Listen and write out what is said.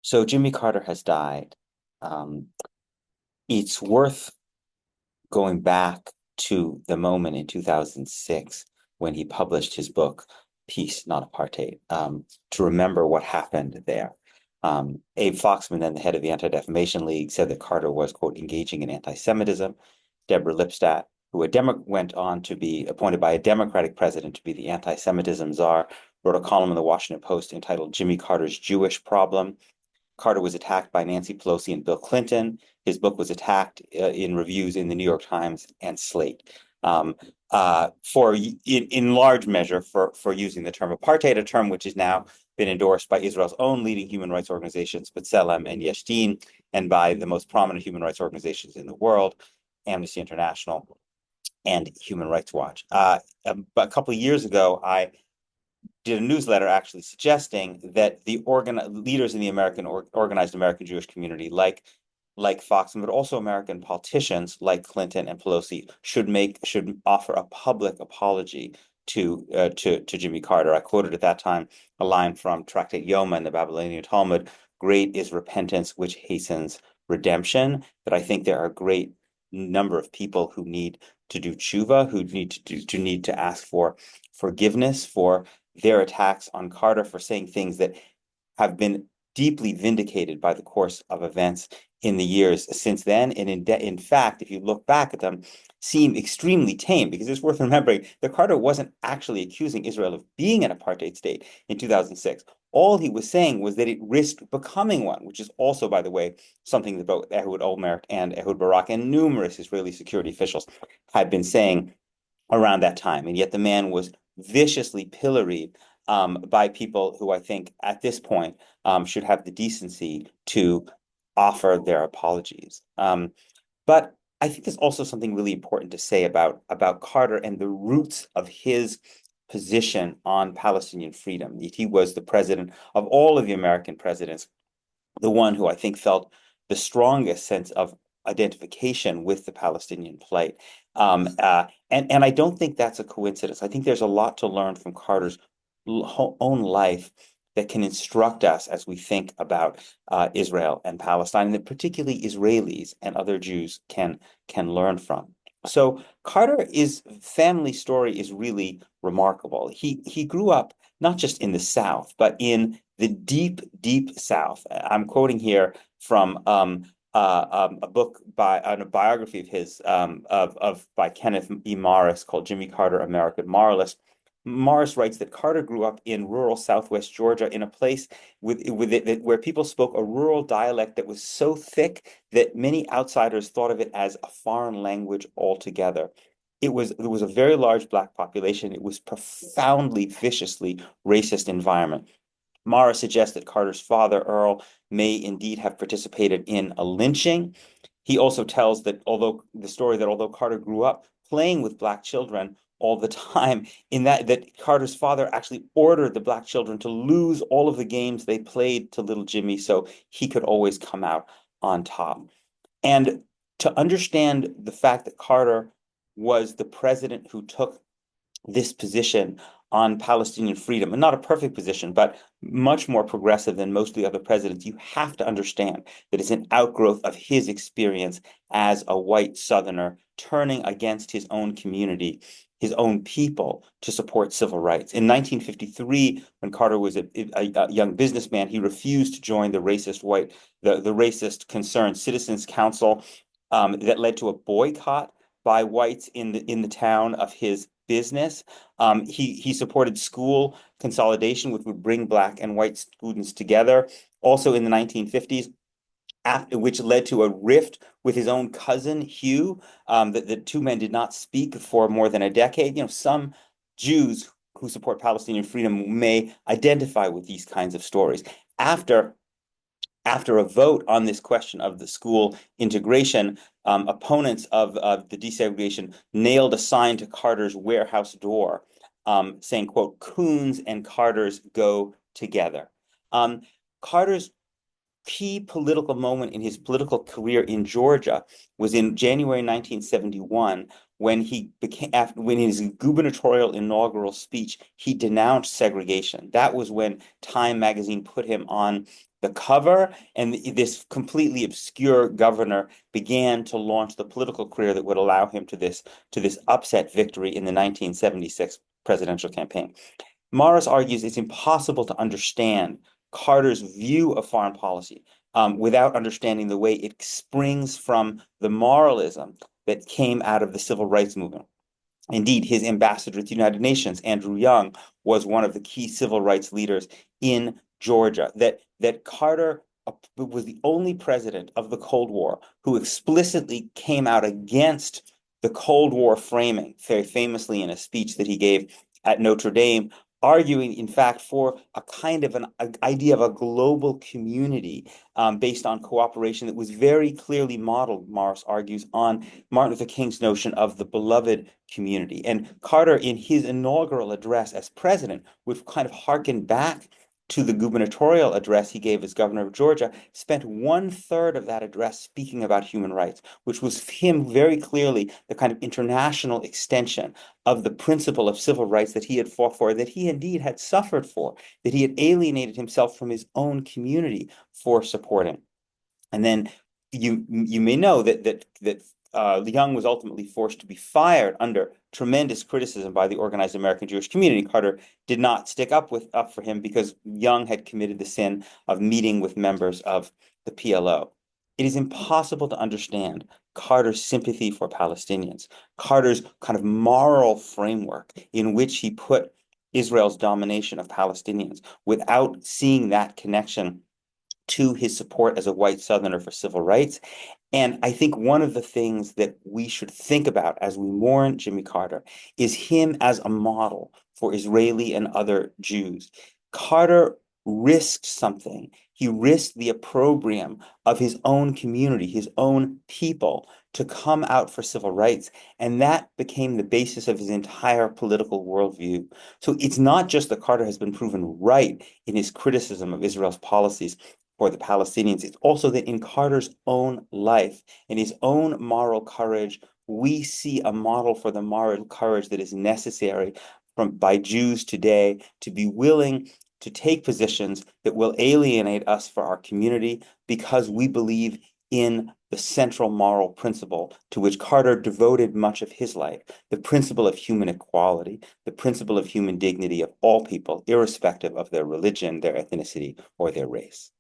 So Jimmy Carter has died. Um, it's worth going back to the moment in 2006 when he published his book, Peace, Not Apartheid, to remember what happened there. Abe Foxman, then the head of the Anti-Defamation League, said that Carter was, quote, engaging in anti-Semitism. Deborah Lipstadt, went on to be appointed by a Democratic president to be the anti-Semitism czar, wrote a column in the Washington Post entitled Jimmy Carter's Jewish Problem. Carter was attacked by Nancy Pelosi and Bill Clinton. His book was attacked in reviews in the New York Times and Slate. In large measure for using the term apartheid, a term which has now been endorsed by Israel's own leading human rights organizations, B'Tselem and Yesh Din, and by the most prominent human rights organizations in the world, Amnesty International and Human Rights Watch. A couple of years ago, I did a newsletter actually suggesting that the leaders in the organized American Jewish community, like Foxman, but also American politicians like Clinton and Pelosi, should offer a public apology to Jimmy Carter. I quoted at that time a line from Tractate Yoma in the Babylonian Talmud: "Great is repentance which hastens redemption." That I think there are a great number of people who need to do tshuva, who need to ask for forgiveness for their attacks on Carter, for saying things that have been deeply vindicated by the course of events in the years since then. And in fact, if you look back at them, seem extremely tame, because it's worth remembering that Carter wasn't actually accusing Israel of being an apartheid state in 2006. All he was saying was that it risked becoming one, which is also, by the way, something that both Ehud Olmert and Ehud Barak and numerous Israeli security officials had been saying around that time. And yet the man was viciously pilloried by people who I think at this point should have the decency to offer their apologies. But I think there's also something really important to say about Carter and the roots of his position on Palestinian freedom. He was the president of all of the American presidents, the one who I think felt the strongest sense of identification with the Palestinian plight. And I don't think that's a coincidence. I think there's a lot to learn from Carter's own life that can instruct us as we think about Israel and Palestine, and that particularly Israelis and other Jews can learn from. So Carter's family story is really remarkable. He grew up not just in the South, but in the deep, deep South. I'm quoting here from a book by a biography of his by Kenneth E. Morris called Jimmy Carter, American Moralist. Morris writes that Carter grew up in rural Southwest Georgia in a place where people spoke a rural dialect that was so thick that many outsiders thought of it as a foreign language altogether. There was a very large Black population. It was profoundly, viciously racist environment. Mara suggests that Carter's father, Earl, may indeed have participated in a lynching. He also tells although Carter grew up playing with Black children all the time, in that Carter's father actually ordered the Black children to lose all of the games they played to little Jimmy so he could always come out on top. And to understand the fact that Carter was the president who took this position on Palestinian freedom, and not a perfect position, but much more progressive than most of the other presidents, you have to understand that it's an outgrowth of his experience as a white Southerner turning against his own community, his own people, to support civil rights. In 1953, when Carter was a young businessman, he refused to join the racist concerned Citizens Council that led to a boycott by whites in the town of his business. He supported school consolidation, which would bring Black and white students together. Also in the 1950s, which led to a rift with his own cousin Hugh. That the two men did not speak for more than a decade. Some Jews who support Palestinian freedom may identify with these kinds of stories. After a vote on this question of the school integration, opponents of the desegregation nailed a sign to Carter's warehouse door saying, quote, "Coons and Carters go together." Carter's key political moment in his political career in Georgia was in January 1971, when he became after when in his gubernatorial inaugural speech he denounced segregation. That was when Time magazine put him on the cover, and this completely obscure governor began to launch the political career that would allow him to this upset victory in the 1976 presidential campaign. Morris argues it's impossible to understand Carter's view of foreign policy without understanding the way it springs from the moralism that came out of the civil rights movement. Indeed, his ambassador to the United Nations, Andrew Young, was one of the key civil rights leaders in Georgia. That Carter was the only president of the Cold War who explicitly came out against the Cold War framing, very famously in a speech that he gave at Notre Dame, arguing, in fact, for a kind of an idea of a global community based on cooperation that was very clearly modeled, Morris argues, on Martin Luther King's notion of the beloved community. And Carter, in his inaugural address as president, would kind of harken back to the gubernatorial address he gave as governor of Georgia, spent 1/3 of that address speaking about human rights, which was him very clearly the kind of international extension of the principle of civil rights that he had fought for, that he indeed had suffered for, that he had alienated himself from his own community for supporting. And then you may know that Young was ultimately forced to be fired under tremendous criticism by the organized American Jewish community. Carter did not stick up for him because Young had committed the sin of meeting with members of the PLO. It is impossible to understand Carter's sympathy for Palestinians, Carter's kind of moral framework in which he put Israel's domination of Palestinians without seeing that connection to his support as a white Southerner for civil rights. And I think one of the things that we should think about as we mourn Jimmy Carter is him as a model for Israeli and other Jews. Carter risked something. He risked the opprobrium of his own community, his own people, to come out for civil rights. And that became the basis of his entire political worldview. So it's not just that Carter has been proven right in his criticism of Israel's policies for the Palestinians. It's also that in Carter's own life, in his own moral courage, we see a model for the moral courage that is necessary by Jews today to be willing to take positions that will alienate us for our community because we believe in the central moral principle to which Carter devoted much of his life, the principle of human equality, the principle of human dignity of all people, irrespective of their religion, their ethnicity, or their race.